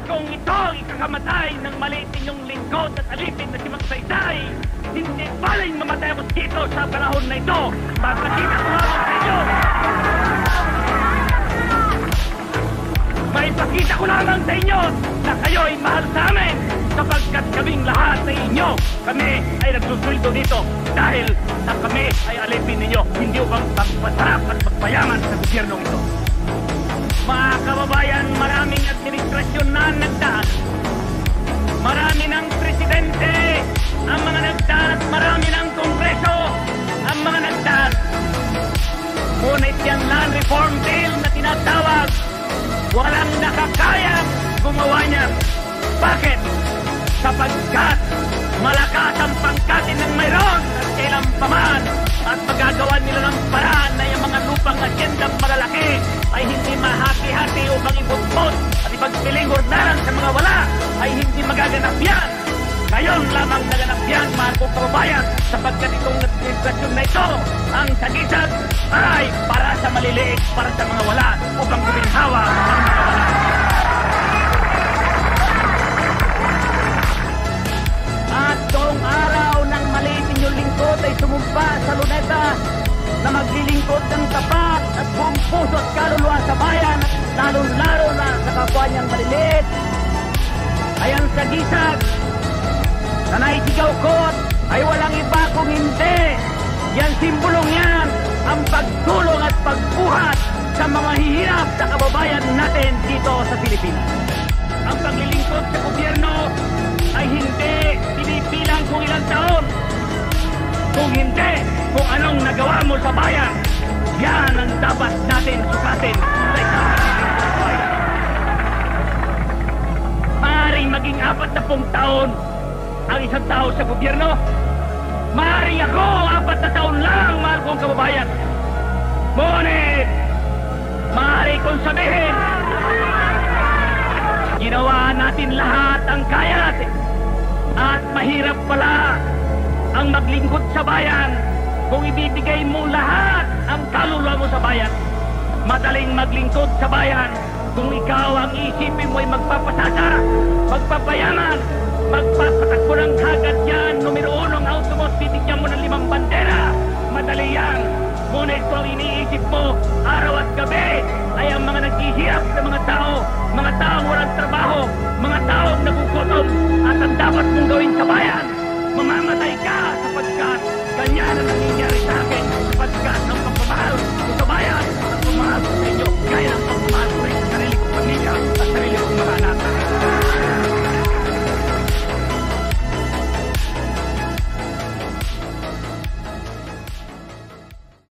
kung ito ang ikakamatay ng maliit ninyong lingkod at alipin na si Magsaysay, hindi baling mamatay ako dito sa panahon na ito. Papakita ko lamang sa inyo. Maipakita ko lamang sa inyo na kayo ay mahal sa amin sapagkat kaming lahat sa inyo, kami ay nagsusweldo dito dahil na kami ay alipin ninyo, hindi upang pagpasarap at pagpayaman sa gobyernong ito. Mga kababayan, maraming administrasyon na nagdaan. Marami ng presidente ang mga nagdaan at marami ng kongreso ang mga nagdaan. Ngunit yung land reform bill na tinatawag, walang nakakayang gumawa niya. Bakit? Sapagkat malakas ang pangkatin ng mayroon at kailan paman at magagawa nila ng paraan na yung mga lupang asyendang malalaki ay hindi mahati-hati upang ibutbot at ipagpiling ordanan sa mga wala ay hindi magaganap yan. Ngayon lamang naganap yan, mga kong kababayan, sapagkat itong administrasyon na ito, ang sagisag ay para sa maliliit, para sa mga wala, upang guminhawa ang mga wala. At noong araw ng maliit ninyong lingkod ay sumumpa sa luneta na maglilingkod ng tapat at buong puso at kaluluwa sa bayan, lalong-lalo na sa kapwa niyang maliliit. Ayan sa gisag na naisigaw ko ay walang iba kung hindi. Yan simbolong yan ang pagtulong at pagbuhat sa mga hihirap sa kababayan natin dito sa Pilipinas. Ang paglilingkod sa gobyerno ay hindi pinipilang kung ilang taon. Kung hindi, kung anong nagawa mo sa bayan, yan ang dapat natin sukatin sa isang bayan. Maaaring maging 40 taon ang isang tao sa gobyerno. Maaaring ako 4 na taon lang, mahal kong kababayan. Ngunit, maaari kong sabihin, ginawa natin lahat ang kaya natin. At mahirap pala ang maglingkod sa bayan kung ibibigay mo lahat ang kaluluwa mo sa bayan. Madaling maglingkod sa bayan kung ikaw ang isipin mo ay magpapasasa, magpapayaman, magpapatakbo ng hagad yan, numero 1 ang automos, bibigyan mo ng 5 bandera. Madali yan. Ngunit kung iniisip mo, araw at gabi, ay ang mga naghihirap na mga taong walang trabaho, mga taong nagugutom, at ang dapat mong gawin sa bayan, mamamatay ka sapagkat ganyan ang nangyayari sa akin, sapagkat ang pagmamahal ko sa bayan, ang pagmamahal ko sa inyo, gaya ng pagmamahal ko